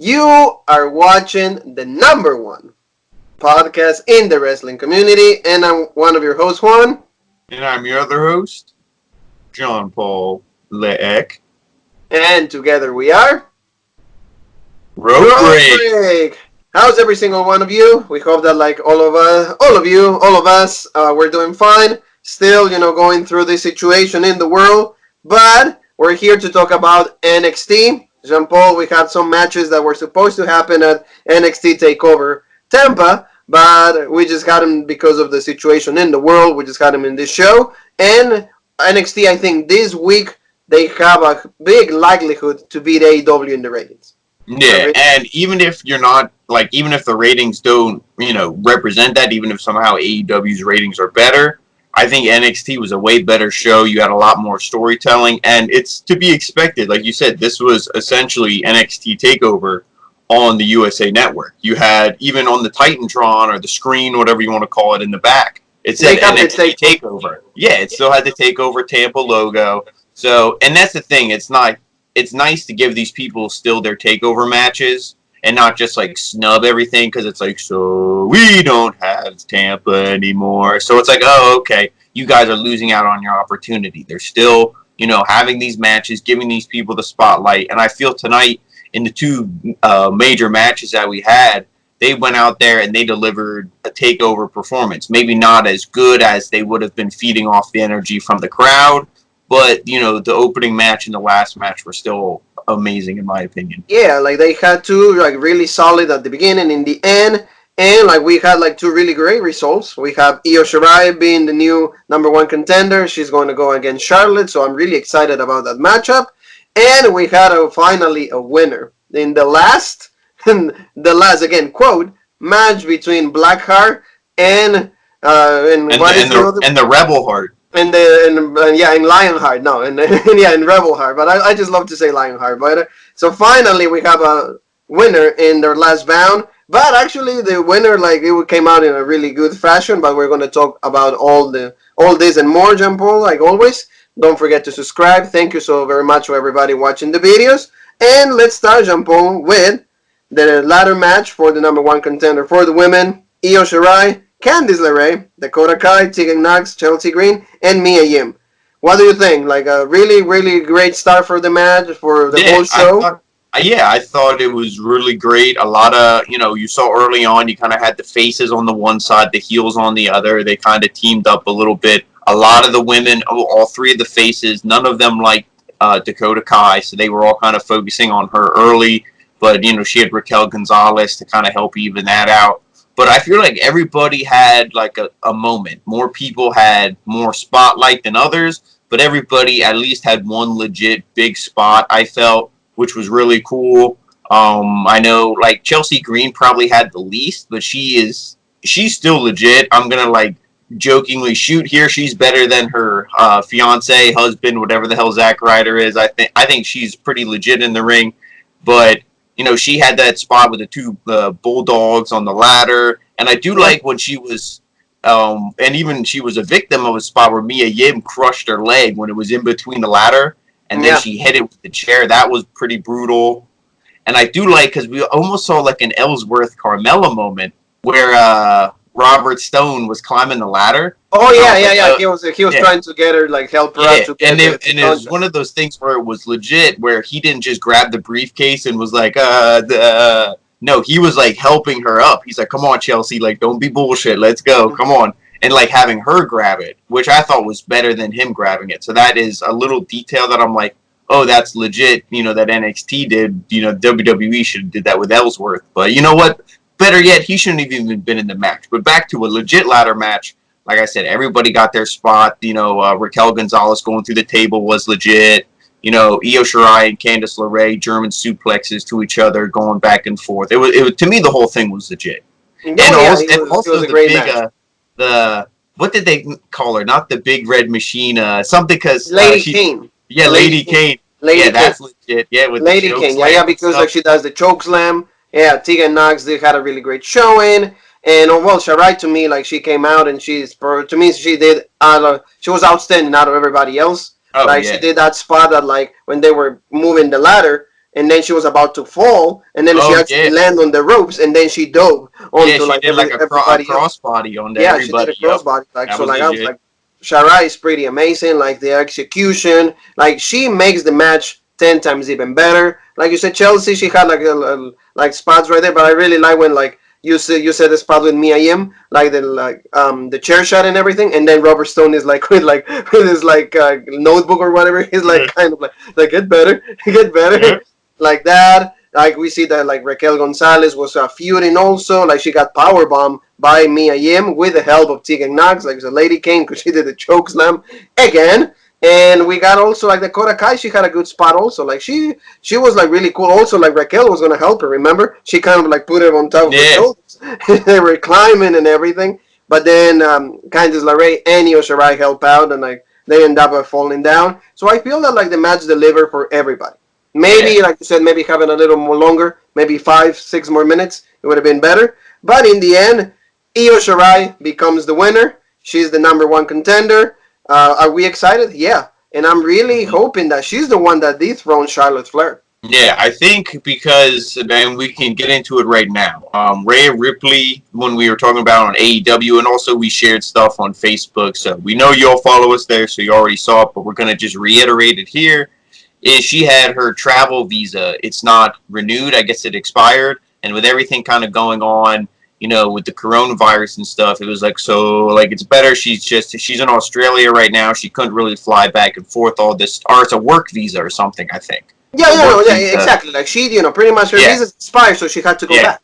You are watching the number one podcast in the wrestling community, and I'm one of your hosts, Juan. And I'm your other host, John Paul Leek. And together we are Rope Break. How's every single one of you? We hope that like all of us, we're doing fine. Still, going through this situation in the world, but we're here to talk about NXT. Jean Paul, we had some matches that were supposed to happen at NXT Takeover Tampa, but we just had them because of the situation in the world. We just had them in this show. And NXT, I think this week they have a big likelihood to beat AEW in the ratings. Yeah, and even if you're not, even if the ratings don't, represent that, even if somehow AEW's ratings are better, I think NXT was a way better show. You had a lot more storytelling, and it's to be expected. Like you said, this was essentially NXT TakeOver on the USA Network. You had, even on the Titantron or the screen, whatever you want to call it, in the back, it said NXT TakeOver. Yeah, it still had the TakeOver Tampa logo. So, and that's the thing. It's nice to give these people still their TakeOver matches and not just snub everything because it's so we don't have Tampa anymore. So it's oh, okay, you guys are losing out on your opportunity. They're still, having these matches, giving these people the spotlight. And I feel tonight in the two major matches that we had, they went out there and they delivered a TakeOver performance. Maybe not as good as they would have been feeding off the energy from the crowd, but, the opening match and the last match were still amazing, in my opinion. Yeah, they had two, really solid at the beginning, in the end. And, we had, two really great results. We have Io Shirai being the new number one contender. She's going to go against Charlotte, so I'm really excited about that matchup. And we had, finally, a winner. In the last, again, quote, match between Blackheart and the Rebel Heart. In Lionheart, no, in Rebel Heart, but I just love to say Lionheart. But so finally we have a winner in their last bound. But actually, the winner, it came out in a really good fashion. But we're going to talk about all this and more, Jean Paul, like always. Don't forget to subscribe. Thank you so very much for everybody watching the videos. And let's start, Jean Paul, with the ladder match for the number one contender for the women: Io Shirai, Candice LeRae, Dakota Kai, Tegan Knox, Chelsea Green, and Mia Yim. What do you think? A really, really great start for the match, for the whole show? I thought it was really great. A lot of, you saw early on, you kind of had the faces on the one side, the heels on the other. They kind of teamed up a little bit. A lot of the women, all three of the faces, none of them liked Dakota Kai, so they were all kind of focusing on her early. But, she had Raquel Gonzalez to kind of help even that out. But I feel like everybody had a moment. More people had more spotlight than others, but everybody at least had one legit big spot, I felt, which was really cool. I know Chelsea Green probably had the least, but she's still legit. I'm gonna jokingly shoot here. She's better than her fiance, husband, whatever the hell Zack Ryder is. I think she's pretty legit in the ring, but she had that spot with the two bulldogs on the ladder. And I do like when she was, and even she was a victim of a spot where Mia Yim crushed her leg when it was in between the ladder. And then she hit it with the chair. That was pretty brutal. And I do like, because we almost saw an Ellsworth Carmella moment where Robert Stone was climbing the ladder. Oh yeah. He was trying to get her, help her out to get and it was one of those things where it was legit, where he didn't just grab the briefcase and was no, he was helping her up. He's come on, Chelsea, don't be bullshit, let's go, come on. And having her grab it, which I thought was better than him grabbing it. So that is a little detail that I'm oh, that's legit, that NXT did. WWE should have did that with Ellsworth. But you know what? Better yet, he shouldn't have even been in the match. But back to a legit ladder match. Like I said, everybody got their spot. Raquel Gonzalez going through the table was legit. Io Shirai and Candice LeRae, German suplexes to each other, going back and forth. It was to me, the whole thing was legit. And also the big match. What did they call her? Not the Big Red Machine. Something because Lady Kane. Yeah, Lady Kane. That's legit. Yeah, with Lady Kane. Yeah, because she does the choke slam. Yeah, Tegan Knox had a really great showing. And Shirai, to me, she came out and she was outstanding out of everybody else. She did that spot that when they were moving the ladder, and then she was about to fall, and then she Oh actually yeah, landed on the ropes, and then she dove yeah. onto She like did like a everybody else. crossbody onto Yeah, she did a everybody. Yep, crossbody. Like that so, was like I was legit. like, Shirai is pretty amazing. Like the execution, like she makes the match 10 times even better. Like you said, Chelsea, she had like like spots right there, but I really like when like you said the spot with Mia Yim, like the chair shot and everything, and then Robert Stone is like with his like notebook or whatever. He's like kind of like get better, get better, Yeah, like that. Like we see that like Raquel Gonzalez was feuding also. Like she got power bomb by Mia Yim with the help of Tegan Knox. Like the lady came because she did the choke slam again. And we got also like the Dakota Kai. She had a good spot also. Like she was like really cool. Also like Raquel was gonna help her. Remember? She kind of like put it on top of her yeah, shoulders. They were climbing and everything. But then Candice LeRae and Io Shirai help out, and like they end up falling down. So I feel that like the match delivered for everybody. yeah, Maybe, like you said, maybe having a little more longer, maybe 5, 6 more minutes, it would have been better. But in the end, Io Shirai becomes the winner. She's the number one contender. Are we excited? Yeah. And I'm really hoping that she's the one that dethrones Charlotte Flair. yeah. I think because, and we can get into it right now. Rhea Ripley, when we were talking about on AEW, and also we shared stuff on Facebook, so we know you all follow us there, so you already saw it, but we're gonna just reiterate it here. Is she had her travel visa? It's not renewed. I guess it expired, and with everything kind of going on, with the coronavirus and stuff, it was like so. Like it's better. She's in Australia right now. She couldn't really fly back and forth all this, or it's a work visa or something. I think Yeah, a yeah, work no, yeah, visa. exactly. Like pretty much her Yeah, visa expired, so she had to go yeah, back.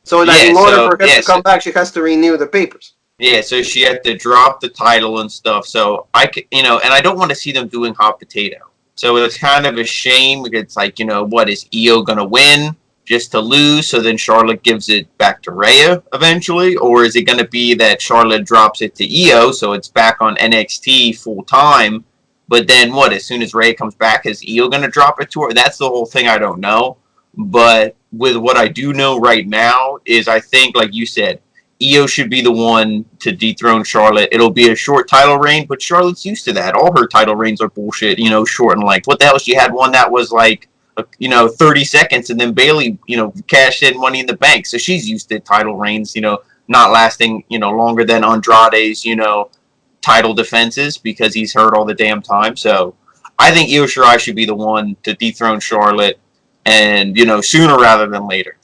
So like yeah. in order So for her to yes, come back, she has to renew the papers. yeah. So she had to drop the title and stuff. So I could, and I don't want to see them doing hot potato. So it's kind of a shame. It's like, what is Io gonna win just to lose? So then Charlotte gives it back to Rhea eventually, or is it gonna be that Charlotte drops it to Io, so it's back on NXT full time? But then what? As soon as Rhea comes back, is Io gonna drop it to her? That's the whole thing. I don't know. But with what I do know right now is I think, like you said, Io should be the one to dethrone Charlotte. It'll be a short title reign, but Charlotte's used to that. All her title reigns are bullshit, short and like, what the hell? She had one that was like, 30 seconds, and then Bayley, cashed in Money in the Bank. So she's used to title reigns, not lasting, longer than Andrade's, title defenses because he's hurt all the damn time. So I think Io Shirai should be the one to dethrone Charlotte, and sooner rather than later.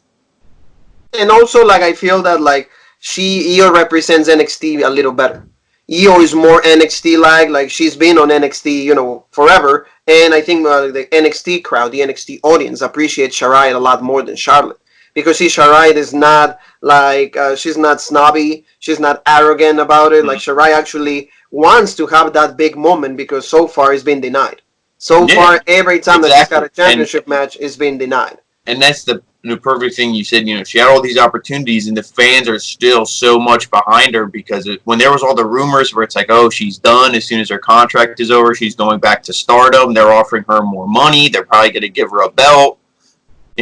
And also, like I feel that like Io represents NXT a little better. Io is more NXT like she's been on NXT, forever. And I think the NXT crowd, the NXT audience, appreciates Shirai a lot more than Charlotte because Shirai is not like she's not snobby, she's not arrogant about it. Like Shirai actually wants to have that big moment because so far it's been denied. So Yeah, far, every time that she's got exactly. a championship match, it's been denied. And that's the perfect thing you said. She had all these opportunities, and the fans are still so much behind her because when there was all the rumors where it's like, oh, she's done as soon as her contract is over, she's going back to Stardom. They're offering her more money. They're probably going to give her a belt.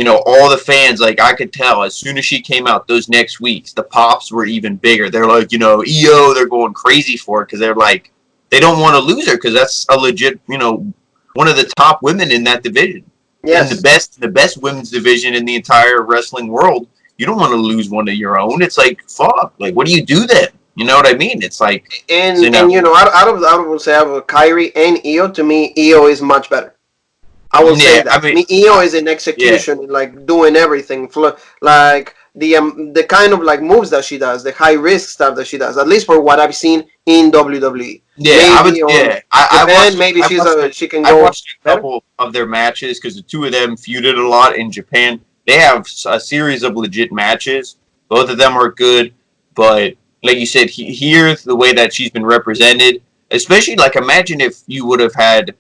All the fans, like I could tell as soon as she came out those next weeks, the pops were even bigger. They're like, Io, they're going crazy for it because they're like, they don't want to lose her because that's a legit, one of the top women in that division. In Yes. the best women's division in the entire wrestling world, you don't want to lose one of your own. It's like fuck. Like, what do you do then? You know what I mean? It's like, And out of say out of Kyrie and Io, to me, Io is much better. I will say yeah. that. I To mean, me, Io is in yeah, execution, like doing everything, like the kind of like moves that she does, the high risk stuff that she does. At least for what I've seen in WWE. yeah. I would, Maybe on yeah. Japan, maybe she can I go watched a better. couple of their matches because the two of them feuded a lot in Japan. They have a series of legit matches. Both of them are good, but like you said, here the way that she's been represented, especially like imagine if you would have had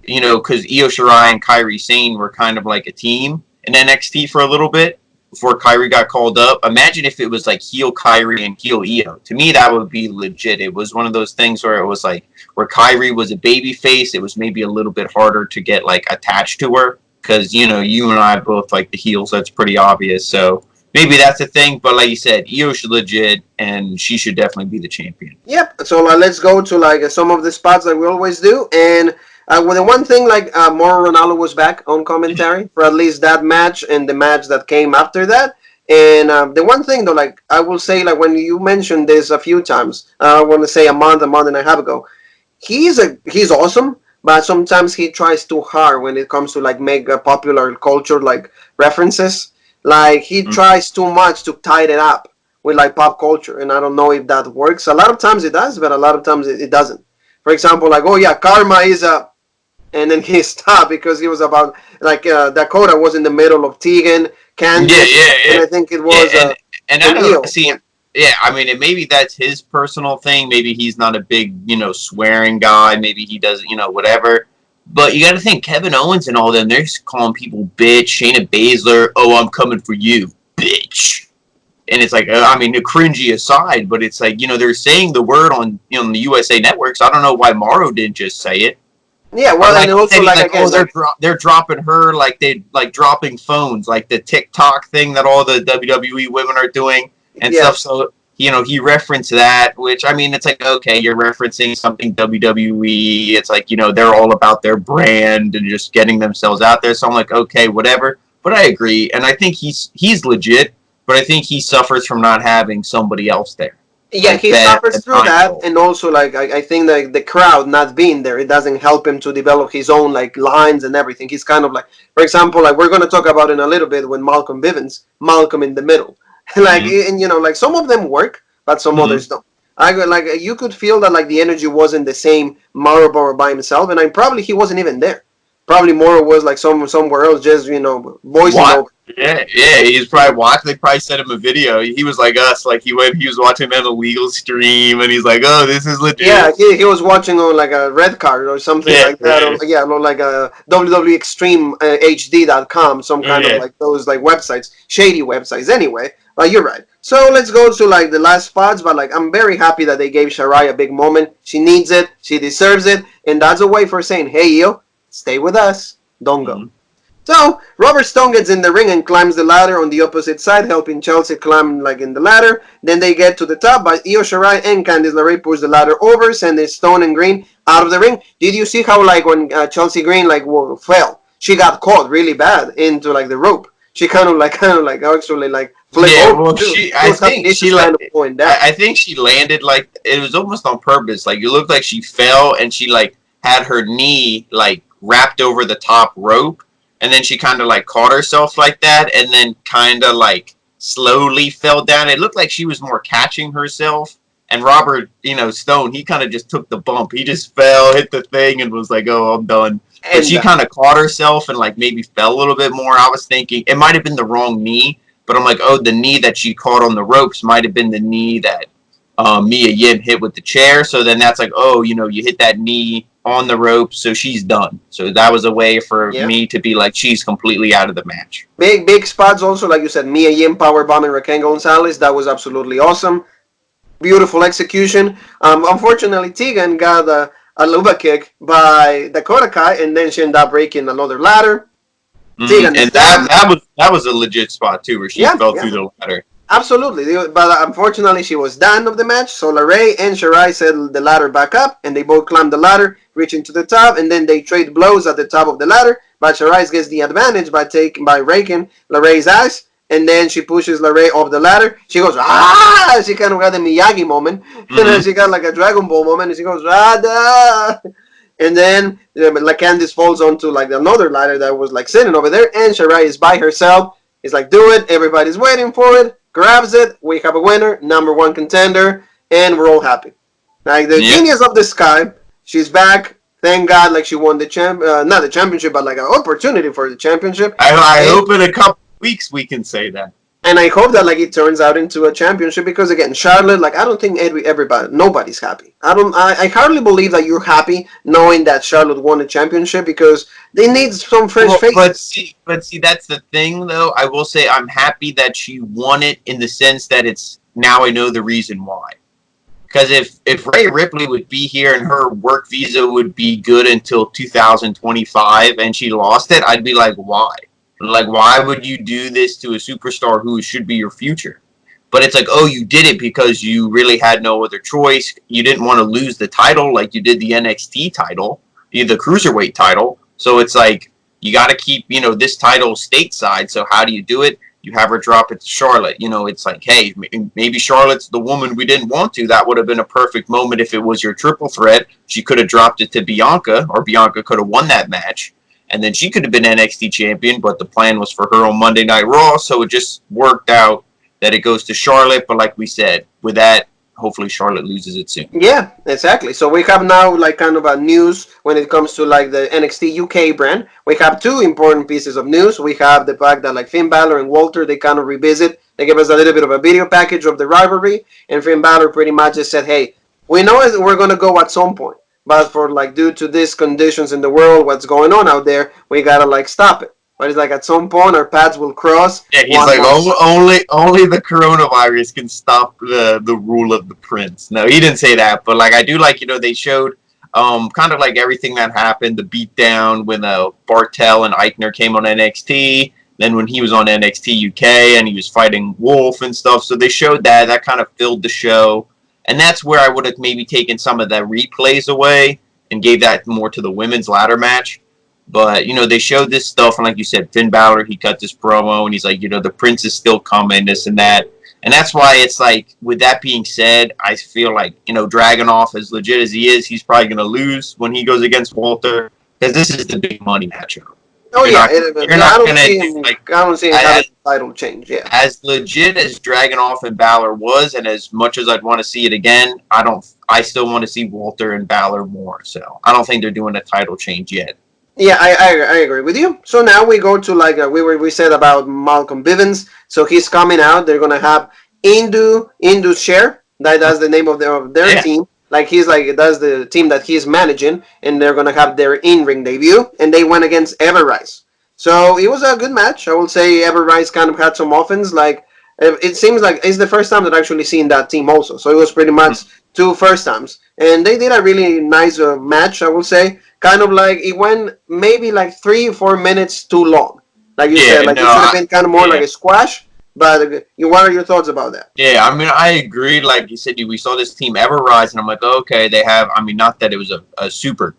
because Io Shirai and Kairi Sane were kind of like a team in NXT for a little bit before Kairi got called up. Imagine if it was like heel Kairi and heel Io. To me, that would be legit. It was one of those things where it was like where Kairi was a baby face. It was maybe a little bit harder to get like attached to her because you and I both like the heels. That's pretty obvious. So maybe that's a thing. But like you said, Io should legit, and she should definitely be the champion. Yep. So let's go to like some of the spots that we always do, and Well, the one thing, like, Mauro Ronaldo was back on commentary for at least that match and the match that came after that. And the one thing, though, like, I will say, like, when you mentioned this a few times, I want to say a month and a half ago, he's awesome, but sometimes he tries too hard when it comes to like make a popular culture like references. Like he Mm. tries too much to tie it up with like pop culture, and I don't know if that works. A lot of times it does, but a lot of times it doesn't. For example, like, oh yeah, karma is a, and then he stopped because he was about like Dakota was in the middle of Tegan, Yeah, Candice, yeah, and yeah, I think it yeah, was and I an don't eel. see. Yeah, I mean, and maybe that's his personal thing. Maybe he's not a big, swearing guy. Maybe he doesn't, whatever. But you got to think, Kevin Owens and all them, they're just calling people bitch. Shayna Bazler, oh, I'm coming for you, bitch. And it's like, I mean, the cringy aside, but it's like, they're saying the word on, the USA networks. I don't know why Morrow didn't just say it. Yeah, Or well, like and he also said, he's like like, oh, again, like they're dropping her like they like dropping phones, like the TikTok thing that all the WWE women are doing and stuff. yes, So he referenced that, which I mean, it's like okay, you're referencing something WWE. It's like they're all about their brand and just getting themselves out there. So I'm like, okay, whatever. But I agree, and I think he's legit. But I think he suffers from not having somebody else there, yeah, like he Beth suffers and through that, Nigel. and also like I think that the crowd not being there, it doesn't help him to develop his own like lines and everything. He's kind of like, for example, like we're gonna talk about in a little bit when Malcolm Bivens, Malcolm in the middle, like Mm-hmm. and like some of them work, but some Mm-hmm. others don't. Like you could feel that like the energy wasn't the same Marlboro by himself, and I probably he wasn't even there. Probably Moro was like somewhere else, just voicing What? over. Yeah, yeah. He's probably watching. They probably sent him a video. He was like us. Like he was watching an illegal stream, and he's like, "Oh, this is Yeah, legit." he was watching on like a red card or something Yeah, like that, yeah, or yeah, or like a WWE Extreme HD.com, some kind of yeah. like those like websites, shady websites. Anyway, you're right. So let's go to like the last spots, but like I'm very happy that they gave Shirai a big moment. She needs it, she deserves it, and that's a way for saying, "Hey, yo, stay with us, don't go." Mhm. So Robert Stone gets in the ring and climbs the ladder on the opposite side, helping Chelsea climb like in the ladder. Then they get to the top, but Io Shirai and Candice LeRae push the ladder over, sending Stone and Green out of the ring. Did you see how like when Chelsea Green like fell, she got caught really bad into like the rope. She kind of like actually like flip Yeah, over well, too. I It was think this is she kind of like, going down. I think she landed like it was almost on purpose. Like it looked like she fell and she like had her knee like wrapped over the top rope, and then she kind of like caught herself like that, and then kind of like slowly fell down. It looked like she was more catching herself. And Robert, Stone, he kind of just took the bump. He just fell, hit the thing, and was like, "Oh, I'm done." But And she kind of caught herself and like maybe fell a little bit more. I was thinking it might have been the wrong knee, but I'm like, oh, the knee that she caught on the ropes might have been the knee that Mia Yim hit with the chair. So then that's like, oh, you hit that knee on the rope, so she's done. So that was a way for yeah. me to be like, she's completely out of the match. Big spots also, like you said, Mia Yim power bombing Raquel Gonzalez. That was absolutely awesome. Beautiful execution. Unfortunately, Tegan got a Luba kick by Dakota Kai, and then she ended up breaking another ladder. Tegan is And down. that was a legit spot too, where she Yeah, fell yeah, through the ladder. absolutely. But unfortunately, she was down of the match. So LeRae and Shirai set the ladder back up, and they both climbed the ladder, reaching to the top, and then they trade blows at the top of the ladder. But Shirai gets the advantage by raking LeRae's ass. And then she pushes LeRae off the ladder. She goes, ah! She kind of got the Miyagi moment. And then Mm-hmm. she got like a Dragon Ball moment. And she goes, ah! And then like Candice falls onto like another ladder that was like sitting over there. And Shirai is by herself. It's like, do it. Everybody's waiting for it. Grabs it. We have a winner. Number one contender. And we're all happy. Like the Yep. genius of the sky. She's back. Thank God, like she won the not the championship, but like an opportunity for the championship. I And hope in a couple weeks we can say that. and I hope that like it turns out into a championship because again, Charlotte, like I don't think nobody's happy. I hardly believe that you're happy knowing that Charlotte won a championship because they need some fresh Well, but faces. see, but see, that's the thing, though. I will say I'm happy that she won it in the sense that it's now I know the reason why. Because if Rhea Ripley would be here and her work visa would be good until 2025 and she lost it, I'd be like, why? Like, why would you do this to a superstar who should be your future? But it's like, oh, you did it because you really had no other choice. You didn't want to lose the title like you did the NXT title. the cruiserweight title. So it's like you got to keep, this title stateside. So how do you do it? You have her drop it to Charlotte. It's like, hey, maybe Charlotte's the woman we didn't want to. That would have been a perfect moment if it was your triple threat. She could have dropped it to Bianca, or Bianca could have won that match. And then she could have been NXT champion, but the plan was for her on Monday Night Raw. So it just worked out that it goes to Charlotte. But like we said, with that, hopefully Charlotte loses it soon. Yeah, exactly. So we have now like kind of a news when it comes to like the NXT UK brand. We have two important pieces of news. We have the fact that like Finn Balor and Walter, they kind of revisit. They give us a little bit of a video package of the rivalry, and Finn Balor pretty much just said, "Hey, we know we're gonna go at some point, but for like due to these conditions in the world, what's going on out there, we gotta like stop it." But it's like at some point our paths will cross. Yeah, he's like, only the coronavirus can stop the rule of the prince. No, he didn't say that, but like I do like, they showed kind of like everything that happened, the beatdown when Bartel and Eichner came on NXT, then when he was on NXT UK and he was fighting Wolf and stuff. So they showed that kind of filled the show. And that's where I would have maybe taken some of the replays away and gave that more to the women's ladder match. But, they showed this stuff, and like you said, Finn Balor, he cut this promo, and he's like, the prince is still coming, this and that. And that's why it's like, with that being said, I feel like, Dragunov, as legit as he is, he's probably going to lose when he goes against Walter, because this is the big money matchup. Oh, you're yeah. not going to do, like, I don't see him having a title change, yeah. As legit as Dragunov and Balor was, and as much as I'd want to see it again, I still want to see Walter and Balor more. So I don't think they're doing a title change yet. Yeah, I agree with you. So now we go to like we said about Malcolm Bivens. So he's coming out. They're gonna have Indu Share. That's the name of their team. Like that's the team that he's managing, and they're gonna have their in-ring debut. And they went against Everrise. So it was a good match. I will say Everrise kind of had some offense. Like it seems like it's the first time that I've actually seen that team also. So it was pretty much two first times, and they did a really nice match. I will say. Kind of like it went maybe like 3 or 4 minutes too long. Like you said, like it should have been kind of more like a squash. But what are your thoughts about that? Yeah, I mean, I agree. Like you said, we saw this team ever rise, and I'm like, okay, they have. I mean, not that it was a super,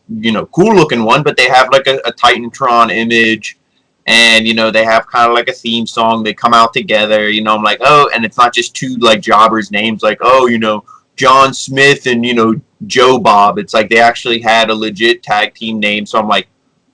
cool looking one, but they have like a Titantron image, and they have kind of like a theme song. They come out together. I'm like, oh, and it's not just two like jobbers names, like John Smith and Joe Bob. It's like they actually had a legit tag team name. So I'm like,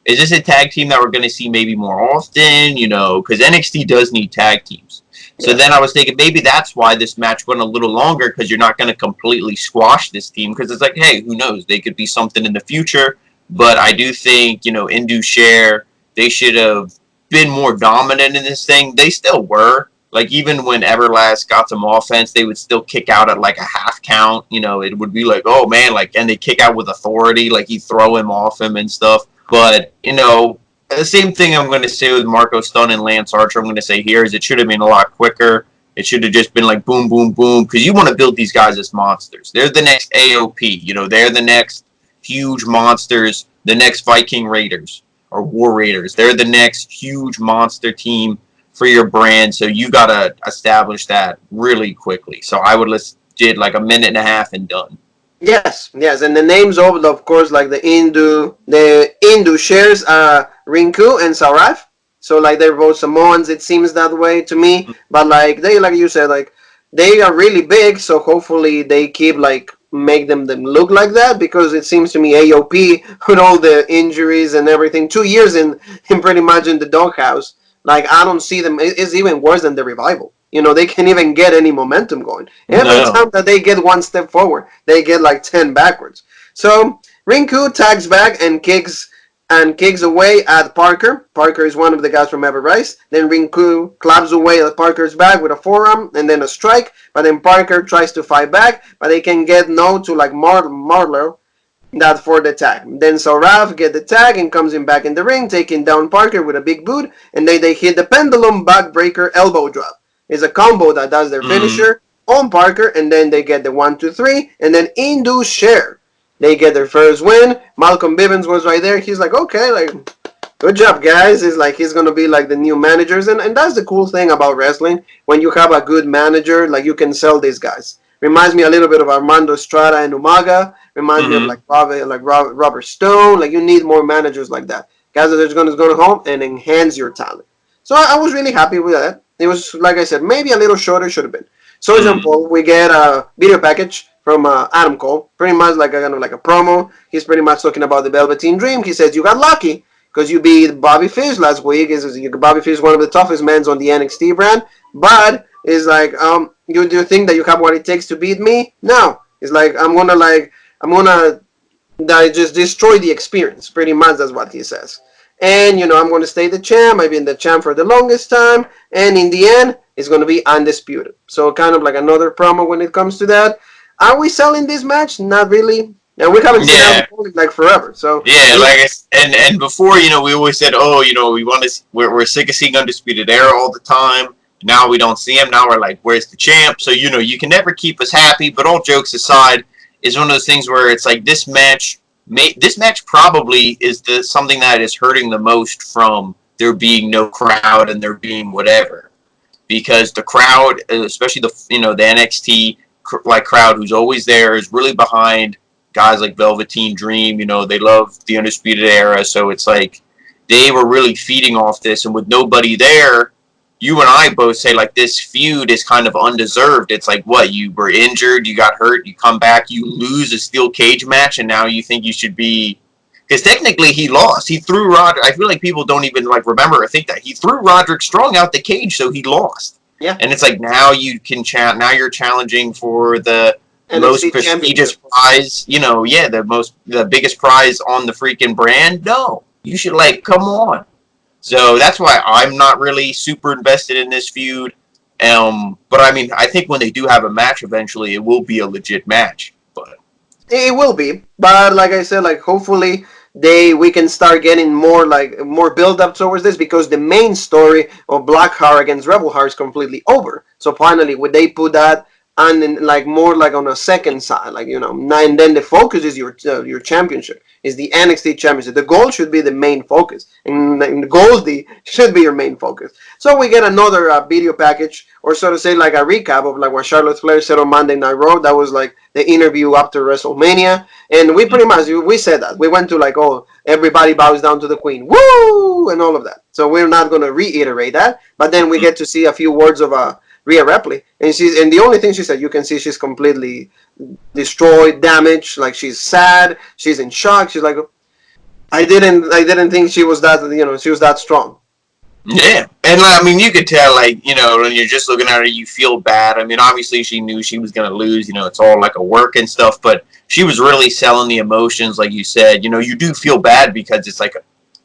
is this a tag team that we're going to see maybe more often? Because NXT does need tag teams. So then I was thinking maybe that's why this match went a little longer, because you're not going to completely squash this team. Because it's like, hey, who knows? They could be something in the future. But I do think, Indu Share, they should have been more dominant in this thing. They still were. Like, even when Everlast got some offense, they would still kick out at, like, a half count. It would be like, oh, man, like, and they kick out with authority. Like, he'd throw him off him and stuff. But, the same thing I'm going to say with Marco Stunt and Lance Archer, I'm going to say here, is it should have been a lot quicker. It should have just been like boom, boom, boom. Because you want to build these guys as monsters. They're the next AOP. They're the next huge monsters, the next Viking Raiders or War Raiders. They're the next huge monster team for your brand, so you gotta establish that really quickly. So I would did like a minute and a half and done. Yes, and the names of course, like the Indu shares are Rinku and Saraf. So like they're both Samoans. It seems that way to me. But like you said, like they are really big. So hopefully they keep like make them look like that, because it seems to me AOP with all the injuries and everything, 2 years in pretty much in the doghouse. Like, I don't see them. It's even worse than the Revival. They can't even get any momentum going. Every time that they get one step forward, they get like 10 backwards. So Rinku tags back and kicks away at Parker. Parker is one of the guys from Everrise. Then Rinku claps away at Parker's back with a forearm and then a strike. But then Parker tries to fight back, but they can get no to like Marlowe. That for the tag. Then Saraf get the tag and comes in back in the ring, taking down Parker with a big boot, and they hit the pendulum backbreaker elbow drop. It's a combo that does their finisher on Parker, and then they get the 1, 2, 3, and then Indu Share. They get their first win. Malcolm Bivens was right there. He's like, okay, like, good job, guys. It's like he's gonna be like the new managers, and that's the cool thing about wrestling. When you have a good manager, like you can sell these guys. Reminds me a little bit of Armando Estrada and Umaga. Reminds me of Mm-hmm. Robert Stone. Like you need more managers like that. Guys that are just going to go home and enhance your talent. So I was really happy with that. It was, like I said, maybe a little shorter should have been. So, for Mm-hmm. example, we get a video package from Adam Cole, pretty much like a kind of like a promo. He's pretty much talking about the Velveteen Dream. He says you got lucky because you beat Bobby Fish last week. Bobby Fish is one of the toughest men on the NXT brand, but it's like you do think that you have what it takes to beat me? No, it's like I'm gonna just destroy the experience. Pretty much that's what he says. And I'm going to stay the champ. I've been the champ for the longest time, and in the end, it's going to be undisputed. So kind of like another promo when it comes to that. Are we selling this match? Not really. And we haven't seen Yeah. Adam Cole in like forever. So Yeah, like and before, we always said, oh, we want to, we're sick of seeing Undisputed Era all the time. Now we don't see him. Now we're like, where's the champ? So you can never keep us happy. But all jokes aside, is one of those things where it's like this match probably is something that is hurting the most from there being no crowd and there being whatever, because the crowd, especially the NXT crowd who's always there, is really behind guys like Velveteen Dream. They love the Undisputed Era, so it's like they were really feeding off this, and with nobody there, you and I both say like this feud is kind of undeserved. It's like, what, you were injured, you got hurt, you come back, you lose a steel cage match, and now you think you should be, because technically he lost. He threw Roderick. I feel like people don't even remember or think that he threw Roderick Strong out the cage, so he lost. yeah, And it's like now you can now you're challenging for the most NXT prestigious championship. prize. The biggest prize on the freaking brand. No, you should come on. So that's why I'm not really super invested in this feud. But I mean, I think when they do have a match eventually, it will be a legit match. But It will be, but like I said, hopefully we can start getting more build up towards this, because the main story of Blackheart against Rebel Heart is completely over. So finally, would they put that on more on a second side, and then the focus is your championship, is the NXT championship. The goal should be the main focus, and the Goldie should be your main focus. So we get another video package, or so to say, like a recap of what Charlotte Flair said on Monday Night Raw. That was the interview after WrestleMania, and we pretty much we said that we went to oh, everybody bows down to the Queen, woo, and all of that. So we're not going to reiterate that, but then we get to see a few words of Rhea Ripley, and the only thing she said, you can see she's completely destroyed, damaged, she's sad, she's in shock. She's like, I didn't think she was that strong. yeah, and I mean, you could tell, when you're just looking at her, you feel bad. I mean, obviously she knew she was gonna lose. It's all like a work and stuff, but she was really selling the emotions, like you said. You do feel bad because it's like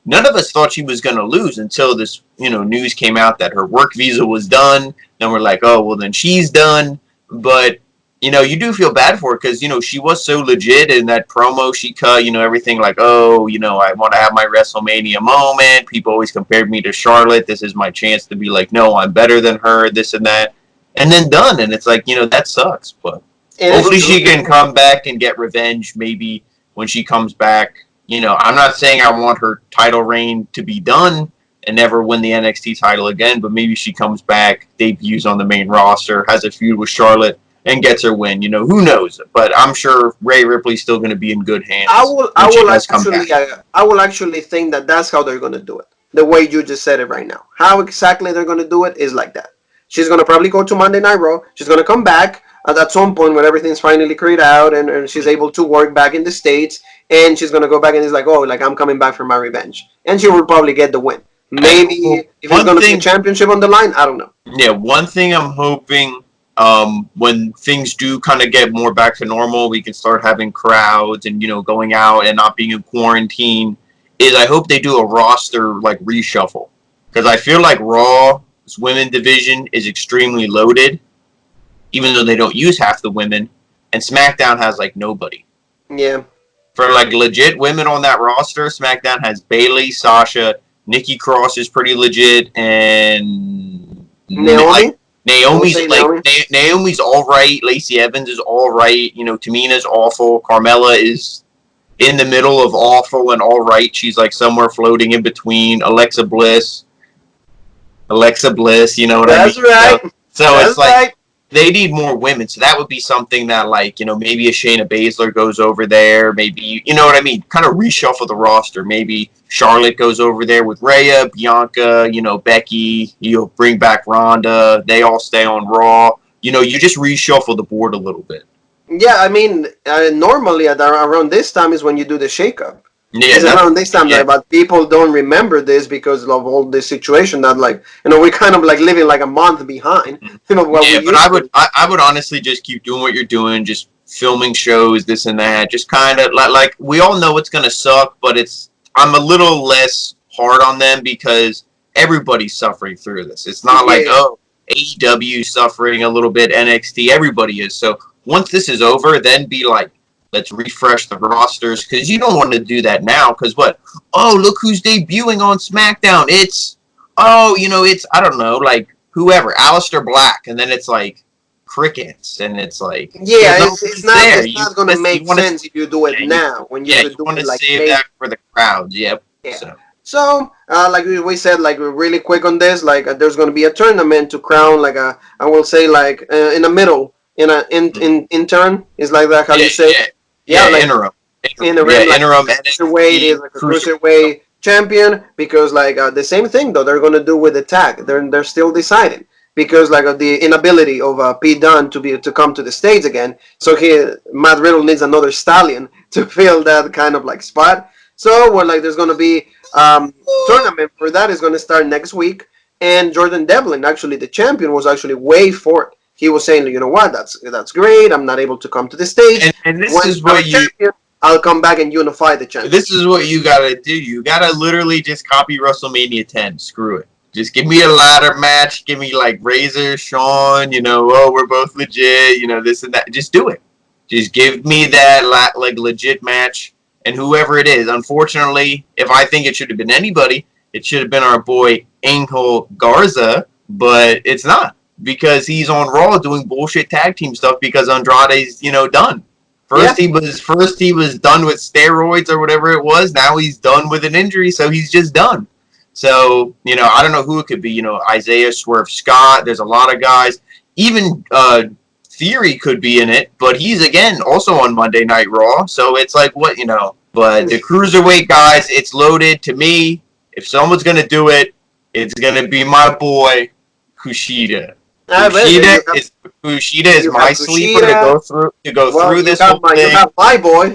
none of us thought she was gonna lose until this, news came out that her work visa was done. Then we're like, oh, well, then she's done. But you do feel bad for her because, she was so legit in that promo she cut, everything oh, I want to have my WrestleMania moment. People always compared me to Charlotte. This is my chance to be no, I'm better than her, this and that. And then done. And it's that sucks. But hopefully she can come back and get revenge maybe when she comes back. I'm not saying I want her title reign to be done and never win the NXT title again, but maybe she comes back, debuts on the main roster, has a feud with Charlotte, and gets her win. Who knows? But I'm sure Rhea Ripley's still going to be in good hands. I will actually think that that's how they're going to do it. The way you just said it right now. How exactly they're going to do it is like that. She's going to probably go to Monday Night Raw. She's going to come back at some point when everything's finally cleared out and she's able to work back in the States. And she's going to go back and it's like, oh, I'm coming back for my revenge. And she will probably get the win. Maybe if it's going to be a championship on the line, I don't know. Yeah, one thing I'm hoping when things do kind of get more back to normal, we can start having crowds and, going out and not being in quarantine, is I hope they do a roster reshuffle. Because I feel like Raw's women division is extremely loaded, even though they don't use half the women, and SmackDown has nobody. Yeah. For legit women on that roster, SmackDown has Bayley, Sasha, Nikki Cross is pretty legit, and Naomi. Naomi's all right. Lacey Evans is all right. Tamina's awful. Carmella is in the middle of awful and all right. She's somewhere floating in between. Alexa Bliss. You know what I mean? That's right. So That's it's right. they need more women. So that would be something that, like, maybe a Shayna Bazsler goes over there. Maybe, you know what I mean? Kind of reshuffle the roster. Maybe Charlotte goes over there with Rhea, Bianca, Becky. You'll bring back Ronda. They all stay on Raw. You just reshuffle the board a little bit. Yeah, I mean, normally around this time is when you do the shakeup. Yeah, It's around this time, but people don't remember this because of all this situation that, like, we're kind of like living like a month behind. But I would honestly just keep doing what you're doing, just filming shows, this and that. Just kind of like we all know it's gonna suck, but I'm a little less hard on them because everybody's suffering through this. It's not like AEW suffering a little bit, NXT, everybody is. So once this is over, then be like, let's refresh the rosters, because you don't want to do that now, because what? Oh, look who's debuting on SmackDown. It's I don't know, like whoever, Aleister Black, and then it's like crickets, and it's like it's not going to make sense if you do it now when you could do want it to like save that for the crowds. Yep. Yeah. So, like we said, like we're really quick on this. Like, there's going to be a tournament to crown, like I will say, like in the middle, intern is like that. How you say? Like interim. Interim. Cruiserweight is like a cruiserweight champion, because like the same thing though they're going to do with the tag. They're still deciding, because like of the inability of Pete Dunne to come to the States again. So Matt Riddle needs another stallion to fill that kind of like spot. So there's going to be tournament for that is going to start next week, and Jordan Devlin, actually the champion, was actually way for it. He was saying, you know what, that's great. I'm not able to come to the stage. And this is what I'll come back and unify the champion. This is what you gotta do. You gotta literally just copy WrestleMania 10. Screw it. Just give me a ladder match. Give me like Razor, Shawn. We're both legit. This and that. Just do it. Just give me that like legit match, and whoever it is. Unfortunately, if I think it should have been anybody, it should have been our boy Angel Garza, but it's not. Because he's on Raw doing bullshit tag team stuff because Andrade's, done. First he was done with steroids or whatever it was. Now he's done with an injury, so he's just done. So, I don't know who it could be. Isaiah Swerve Scott. There's a lot of guys. Even Theory could be in it, but he's again also on Monday Night Raw. So it's like what. But the cruiserweight guys, it's loaded. To me, if someone's gonna do it, it's gonna be my boy Kushida. Kushida is my sleeper to go through this whole thing. You have my boy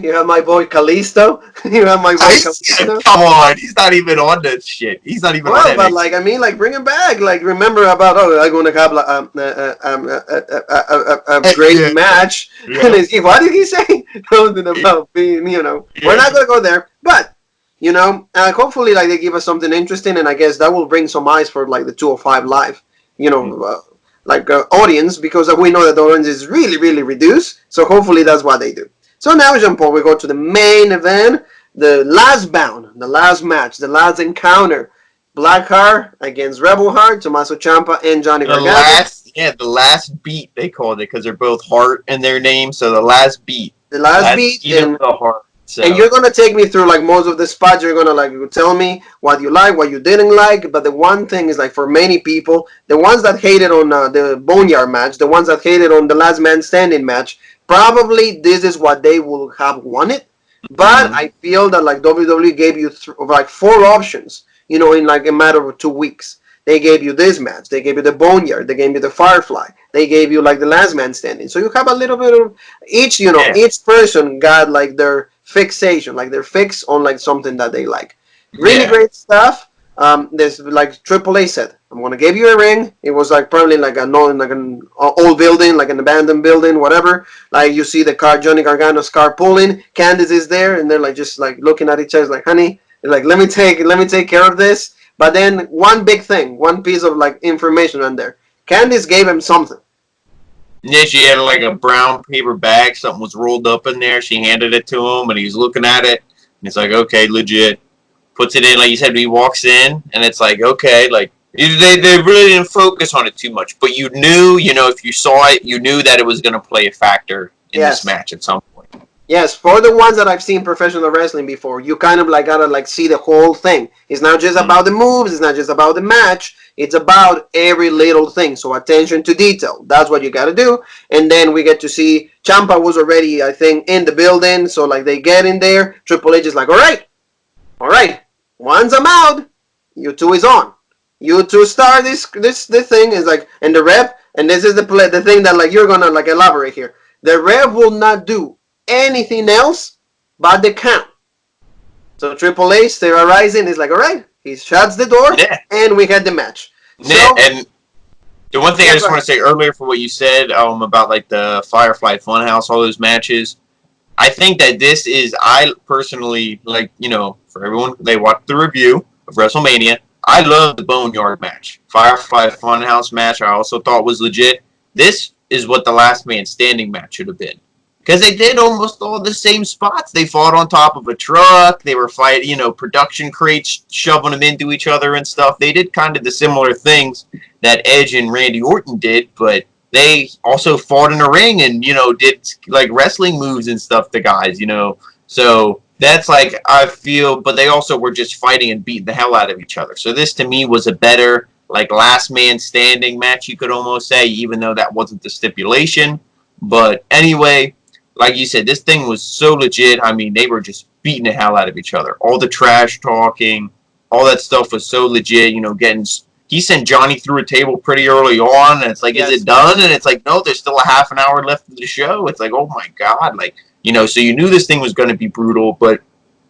Kalisto. You have my boy Kalisto. Come on, he's not even on this shit. He's not even on that. But like, I mean, like, bring him back. Like, remember about I'm going to have a great match. Yeah. What did he say? Something about being, we're not going to go there, but. Hopefully, like, they give us something interesting, and I guess that will bring some eyes for like the 205 Live. Audience, because we know that the audience is really, really reduced. So hopefully that's what they do. So now, Jean-Paul, we go to the main event, the last bound, the last match, the last encounter. Blackheart against Rebel Heart, Tommaso Ciampa and Johnny Gargano. The last beat, they called it, because they're both Heart in their name. So the last beat. The last beat. And the Heart. So. And you're going to take me through like most of the spots. You're going to like tell me what you like, what you didn't like. But the one thing is, like, for many people, the ones that hated on the Boneyard match, the ones that hated on the Last Man Standing match, probably this is what they will have wanted. But I feel that like WWE gave you like 4 options, in like a matter of 2 weeks. They gave you this match. They gave you the Boneyard. They gave you the Firefly. They gave you like the Last Man Standing. So you have a little bit of each, each person got like their fixation, like their fix on like something that they like. Really great stuff. There's like AAA said, I'm gonna give you a ring. It was like probably like an old building, like an abandoned building, whatever. Like you see the car, Johnny Gargano's car pulling. Candice is there, and they're like just like looking at each other, like, honey, like let me take care of this. But then one big thing, one piece of like information on there. Candice gave him something. Yeah, she had like a brown paper bag. Something was rolled up in there. She handed it to him, and he's looking at it. And it's like, okay, legit. Puts it in, like you said, he walks in, and it's like, okay, like, they really didn't focus on it too much. But you knew, if you saw it, you knew that it was going to play a factor in this match at some point. Yes, for the ones that I've seen professional wrestling before, you kind of like gotta like see the whole thing. It's not just about the moves, it's not just about the match, it's about every little thing. So attention to detail. That's what you gotta do. And then we get to see Ciampa was already, I think, in the building. So like they get in there, Triple H is like, all right, once I'm out, you two is on. You two start this thing is like, and the ref, and this is the thing that like you're gonna like elaborate here. The ref will not do anything else but the count. So Triple H terrorizing is like, all right, he shuts the door, and we had the match. So, and the one thing I just want to say earlier for what you said about like the Firefly Funhouse, all those matches, I think that this is, I personally, like, you know, for everyone, they watched the review of WrestleMania, I love the Boneyard match. Firefly Funhouse match I also thought was legit. This is what the Last Man Standing match should have been. Because they did almost all the same spots. They fought on top of a truck. They were fighting, you know, production crates, shoving them into each other and stuff. They did kind of the similar things that Edge and Randy Orton did, but they also fought in a ring and, you know, did like wrestling moves and stuff to guys, you know. So that's like, I feel, but they also were just fighting and beating the hell out of each other. So this to me was a better, like, last man standing match, you could almost say, even though that wasn't the stipulation. But anyway, like you said, this thing was so legit. I mean, they were just beating the hell out of each other. All the trash talking, all that stuff was so legit, you know, he sent Johnny through a table pretty early on, and it's like, is it done? And it's like, no, there's still a half an hour left of the show. It's like, oh my God. Like, you know, so you knew this thing was going to be brutal, but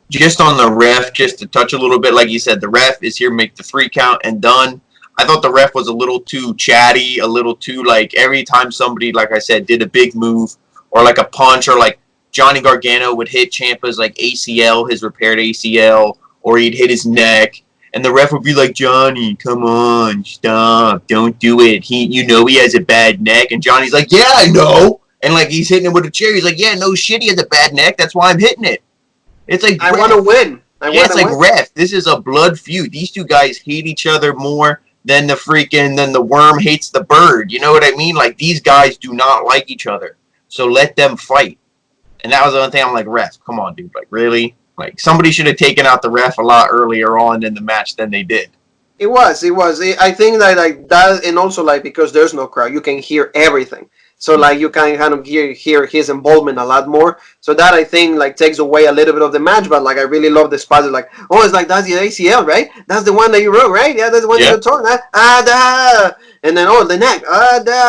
just on the ref, just to touch a little bit, like you said, the ref is here, make the 3 count and done. I thought the ref was a little too chatty, a little too, like, every time somebody, like I said, did a big move, or like a punch, or like Johnny Gargano would hit Ciampa's like ACL, his repaired ACL, or he'd hit his neck, and the ref would be like, Johnny, come on, stop, don't do it. You know he has a bad neck, and Johnny's like, yeah, I know, and like he's hitting him with a chair. He's like, yeah, no shit, he has a bad neck. That's why I'm hitting it. It's like, I want to win. It's like, ref, this is a blood feud. These two guys hate each other more than the worm hates the bird. You know what I mean? Like, these guys do not like each other. So let them fight. And that was the one thing I'm like, ref, come on, dude. Like, really? Like, somebody should have taken out the ref a lot earlier on in the match than they did. It was. I think that, like, that, and also, like, because there's no crowd, you can hear everything. So, like, you can kind of hear his involvement a lot more. So that, I think, like, takes away a little bit of the match. But, like, I really love the spot. Like, oh, it's like, that's the ACL, right? That's the one that you wrote, right? Yeah, that's the one that you tore. And then, oh, the neck.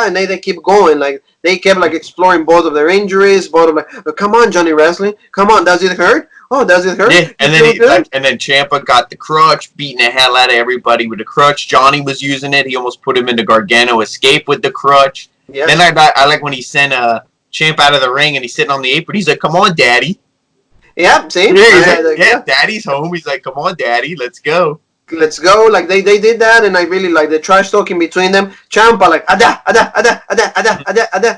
And they keep going. Like, they kept, like, exploring both of their injuries. Both of, like, oh, come on, Johnny Wrestling. Come on, does it hurt? Oh, does it hurt? Yeah, and then Ciampa got the crutch, beating the hell out of everybody with the crutch. Johnny was using it. He almost put him into Gargano escape with the crutch. Yes. Then I like when he sent Ciampa out of the ring and he's sitting on the apron. He's like, come on, Daddy. Yeah, see? Yeah, Daddy's home. He's like, come on, Daddy, let's go. Let's go. Like, they did that, and I really like the trash talking between them. Ciampa, like, ada.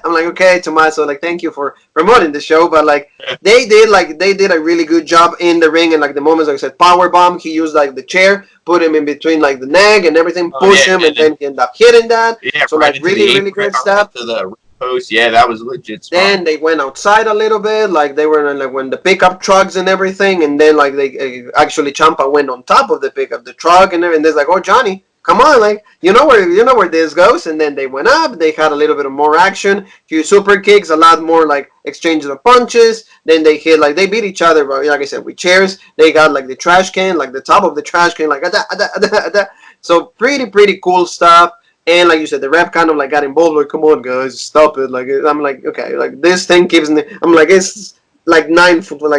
I'm like, okay, Tommaso, like, thank you for promoting the show, but, like, they did a really good job in the ring, and, like, the moments, like I said, power bomb, he used, like, the chair, put him in between, like, the neck and everything, push him, and then he ended up hitting that. Yeah, so, right, like, really great stuff. To the post. Yeah, that was legit spot. Then they went outside a little bit, like they were like when the pickup trucks and everything, and then like they actually Ciampa went on top of the pickup, the truck, and everything. They're like, "Oh, Johnny, come on, like you know where this goes." And then they went up. They had a little bit of more action, few super kicks, a lot more like exchanges of punches. Then they hit like they beat each other, but like I said, with chairs. They got like the trash can, like the top of the trash can, like that. So pretty cool stuff. And like you said, the ref kind of like got involved. Like, come on, guys, stop it! Like, I'm like, okay, like this thing keeps. I'm like, it's like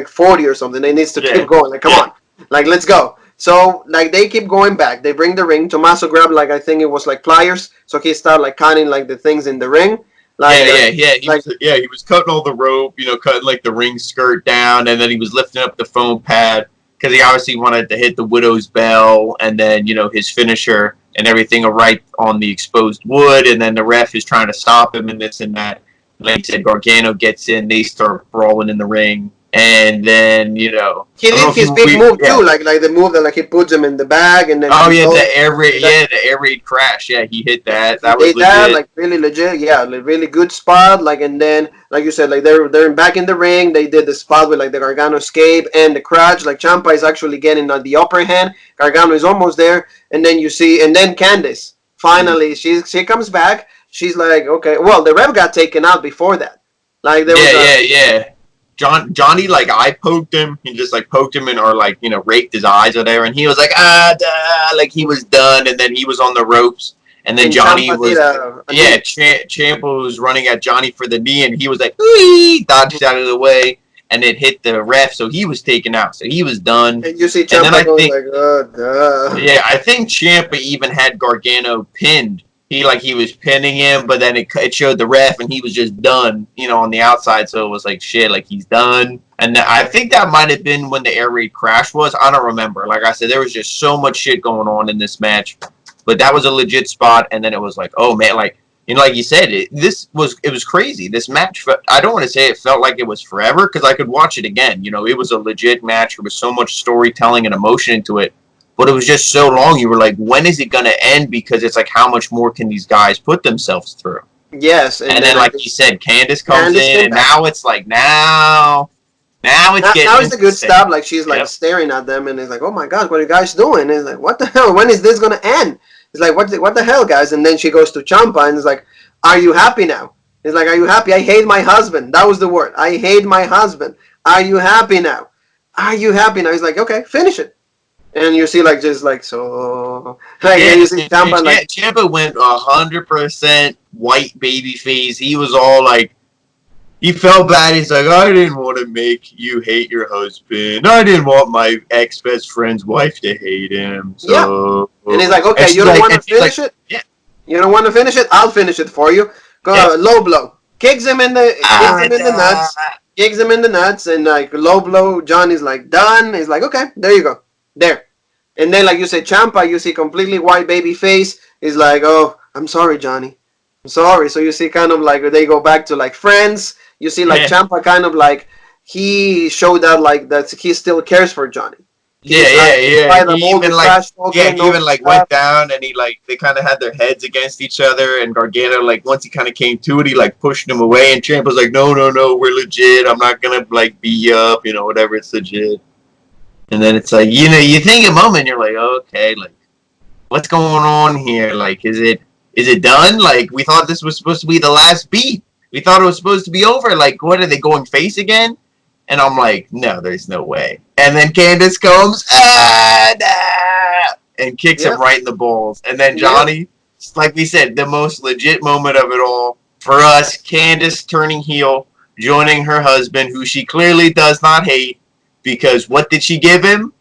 40 or something. It needs to keep going. Like, come on, like let's go. So like they keep going back. They bring the ring. Tommaso grabbed like I think it was like pliers. So he started like cutting like the things in the ring. Like, he was cutting all the rope. You know, cutting like the ring skirt down, and then he was lifting up the foam pad because he obviously wanted to hit the Widow's Bell, and then his finisher and everything right on the exposed wood, and then the ref is trying to stop him and this and that. Like you said, Gargano gets in, they start brawling in the ring, And then, you know, He I don't know did if his you, big move yeah. too, like the move that like he puts him in the bag and then Oh he yeah, goes. the air raid crash. Yeah, he hit Yeah, that. he That was did that legit. like really legit. Yeah, like, really good spot. Like and then like you said, like they're back in the ring. They did the spot with like the Gargano escape and the crutch. Like Ciampa is actually getting the upper hand. Gargano is almost there, and then you see, and then Candice Mm. finally she comes back. She's like, okay, well the Rev got taken out before that. Like there Yeah, was a yeah, yeah. Johnny like eye poked him. He just like poked him and or like raked his eyes or whatever, and he was like like he was done, and then he was on the ropes, and then and Johnny Ciampa did was a yeah knee. Ciampa was running at Johnny for the knee, and he was like wee, dodged out of the way, and it hit the ref, so he was taken out, so he was done, And you see and then Ciampa going like, duh. yeah, I think Ciampa even had Gargano pinned. He was pinning him, but then it showed the ref, and he was just done, on the outside. So it was like shit, like he's done. And I think that might have been when the air raid crash was. I don't remember. Like I said, there was just so much shit going on in this match, but that was a legit spot. And then it was like, oh man, like like you said, it was crazy. This match, I don't want to say it felt like it was forever because I could watch it again. It was a legit match. There was so much storytelling and emotion into it. But it was just so long. You were like, when is it going to end? Because it's like, how much more can these guys put themselves through? Yes, and And then then, like you said, Candice comes Candice in, came and back. now it's like, now it's Now getting it's a good interesting. stop. Like she's like Yep. staring at them, and it's like, "Oh my God, what are you guys doing?" And it's like, "What the hell? When is this gonna end?" It's like, what the hell, guys?" And then she goes to Ciampa, and it's like, "Are you happy now?" It's like, "Are you happy?" I hate my husband. That was the word. I hate my husband. Are you happy now? Are you happy now? He's like, "Okay, finish it." And you see, like, just like so, like Yeah, then you see and Ciampa, like, Ciampa went 100% white baby face. He was all like, he felt bad. He's like, I didn't want to make you hate your husband. I didn't want my ex best friend's wife to hate him. "Yeah," So, and he's like, and "Okay, you she's don't like, want to finish it? yeah, You don't want to finish it? I'll finish it for you." yeah. Go low blow. Kicks Ah, him in the nuts. Kicks him in the nuts and like low blow. Johnny's like done. He's like, okay, there you go. There. And then like you said, Ciampa, you see completely white baby face. He's like, oh, I'm sorry, Johnny. I'm sorry. So you see kind of like they go back to like friends. You see like yeah. Ciampa kind of like he showed that like that he still cares for Johnny. Yeah, He's yeah, like yeah. despite of all the trash talking, He all even the like crap. went down and he like they kind of had their heads against each other and Gargano like once he kind of came to it, he like pushed him away and Champ was like, no, no, no, we're legit. I'm not gonna like beat you up, whatever. It's legit. And then it's like you think a moment, you're like, okay, like what's going on here? Like, is it done? Like we thought this was supposed to be the last beat. We thought it was supposed to be over. Like, what are they going face again? And I'm like, no, there's no way. And then Candice comes, and kicks him Yeah, right in the balls. And then yeah. Johnny, like we said, the most legit moment of it all for us, Candice turning heel, joining her husband, who she clearly does not hate, because what did she give him?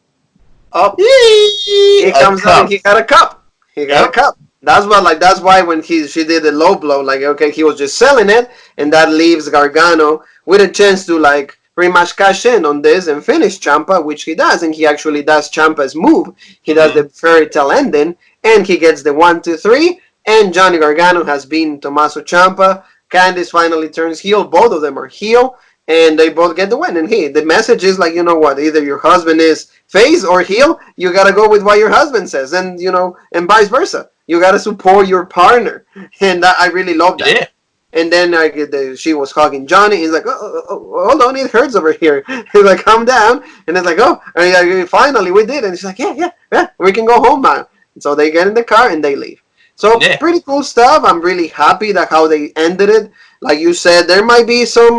Up. He A comes out and cup. he got a cup. He got a Yep. cup. That's why when she did the low blow, like okay, he was just selling it, and that leaves Gargano with a chance to like pretty much cash in on this and finish Ciampa, which he does, and he actually does Ciampa's move. He does Mm-hmm. the fairy tale ending, and he gets the 1, 2, 3, and Johnny Gargano has beaten Tommaso Ciampa. Candice finally turns heel. Both of them are heel, and they both get the win. And the message is like, you know what? Either your husband is face or heel. You gotta go with what your husband says, and and vice versa. You gotta support your partner, and I really love that. Yeah. And then she was hugging Johnny. He's like, hold on, it hurts over here. He's like, calm down. And it's like, oh, and like, finally we did. And she's like, yeah, we can go home now. And so they get in the car and they leave. So Yeah. pretty cool stuff. I'm really happy that how they ended it. Like you said, there might be some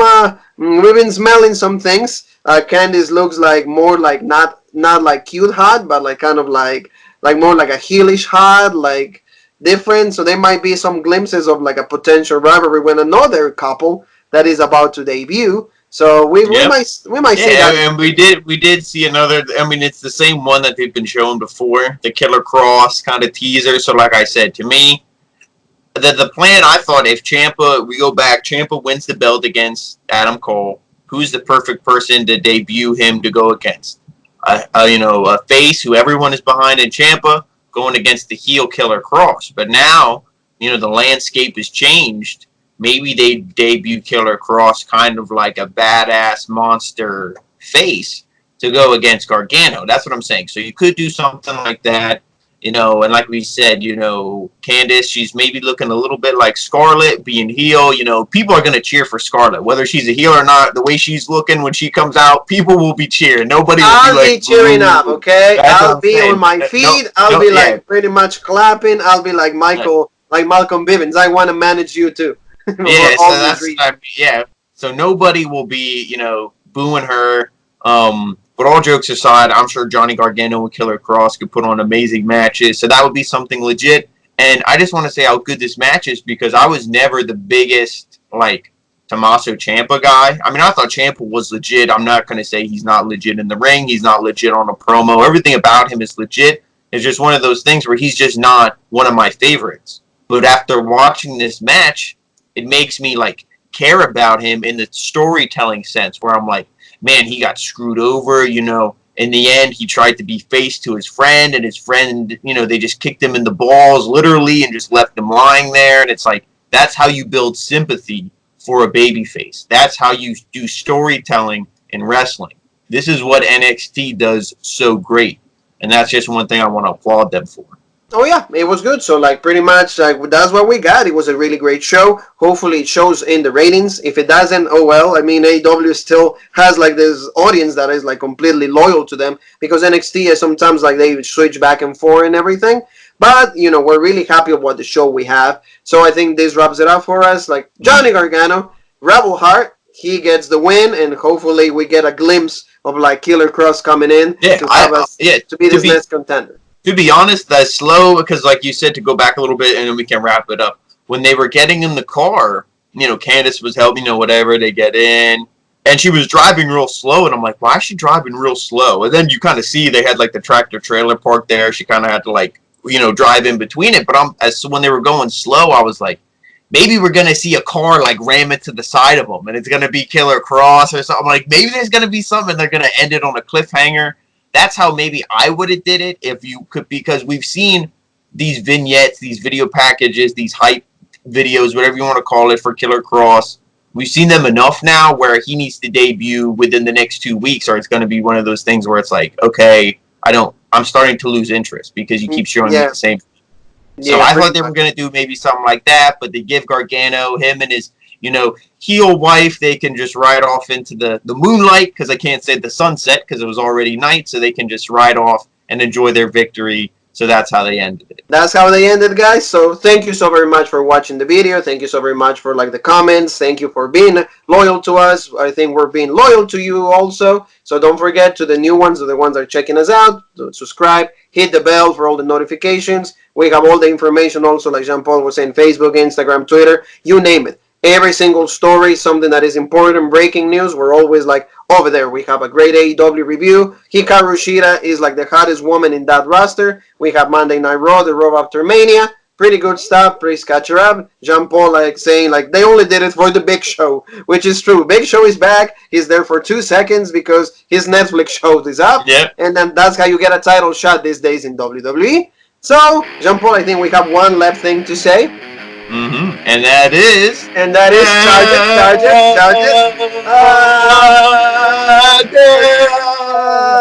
we've been smelling some things. Candice looks like more like not like cute hot, but like kind of like more like a heelish hot, like different. So there might be some glimpses of like a potential rivalry with another couple that is about to debut. So we Yep. might see Yeah, that. and we did see another. I mean, it's the same one that they've been shown before, the Killer Cross kind of teaser. So, like I said, to me, the plan I thought if we go back, Ciampa wins the belt against Adam Cole. Who's the perfect person to debut him to go against? A face who everyone is behind in Ciampa going against the heel Killer Cross. But now, the landscape has changed. Maybe they debut Killer Cross kind of like a badass monster face to go against Gargano. That's what I'm saying. So you could do something like that. And like we said, Candice, she's maybe looking a little bit like Scarlett, being heel. People are going to cheer for Scarlett. Whether she's a heel or not, the way she's looking when she comes out, people will be cheering. Nobody will be I'll like, be cheering up, boo. okay? That's what I'll I'm be saying. on my No, feet. I'll no, be yeah. like pretty much clapping. I'll be like Malcolm Bivens. I want to manage you too, for Yeah, so obvious that's what I reasons. mean. Yeah. So nobody will be, booing her. But all jokes aside, I'm sure Johnny Gargano and Killer Cross could put on amazing matches. So that would be something legit. And I just want to say how good this match is because I was never the biggest, like, Tommaso Ciampa guy. I mean, I thought Ciampa was legit. I'm not going to say he's not legit in the ring. He's not legit on a promo. Everything about him is legit. It's just one of those things where he's just not one of my favorites. But after watching this match, it makes me, like, care about him in the storytelling sense where I'm like, man, he got screwed over, In the end, he tried to be face to his friend, and his friend, they just kicked him in the balls, literally, and just left him lying there. And it's like, that's how you build sympathy for a babyface. That's how you do storytelling in wrestling. This is what NXT does so great. And that's just one thing I want to applaud them for. Oh yeah, it was good. So like pretty much that's what we got. It was a really great show. Hopefully it shows in the ratings. If it doesn't, oh well. I mean AEW still has like this audience that is like completely loyal to them because NXT is sometimes like they switch back and forth and everything. But we're really happy with what the show we have. So I think this wraps it up for us. Like Johnny Gargano, Rebel Heart, he gets the win, and hopefully we get a glimpse of like Killer Cross coming in Yeah, to have us to be to this be next contender. to be honest, that's slow because, like you said, to go back a little bit and then we can wrap it up. When they were getting in the car, Candace was helping, whatever, they get in. And she was driving real slow, and I'm like, why is she driving real slow? And then you kind of see they had, like, the tractor trailer parked there. She kind of had to, like, drive in between it. But when they were going slow, I was like, maybe we're going to see a car, like, ram into the side of them, and it's going to be Killer Cross or something. Like, maybe there's going to be something, and they're going to end it on a cliffhanger. That's how maybe I would have did it if you could, because we've seen these vignettes, these video packages, these hype videos, whatever you want to call it, for Killer Cross. We've seen them enough now where he needs to debut within the next 2 weeks, or it's going to be one of those things where it's like, okay, I'm starting to lose interest because you keep showing me the same. So I thought they were going to do maybe something like that, but they give Gargano, him and his, heel wife, they can just ride off into the moonlight, because I can't say the sunset because it was already night, so they can just ride off and enjoy their victory. So that's how they ended it. That's how they ended, guys. So thank you so very much for watching the video. Thank you so very much for like the comments. Thank you for being loyal to us. I think we're being loyal to you also. So don't forget, to the new ones, or the ones that are checking us out, to subscribe, hit the bell for all the notifications. We have all the information also, like Jean-Paul was saying, Facebook, Instagram, Twitter, you name it. Every single story, something that is important, breaking news, we're always like over there. We have a great AEW review. Hikaru Shida is like the hottest woman in that roster. We have Monday Night Raw, the Raw after Mania. Pretty good stuff. Please catch her up. Jean Paul like saying like they only did it for the Big Show, which is true. Big Show is back. He's there for 2 seconds because his Netflix show is up. Yep. And then that's how you get a title shot these days in WWE. So, Jean Paul, I think we have one last thing to say. Mm-hmm. And that is. Charge it.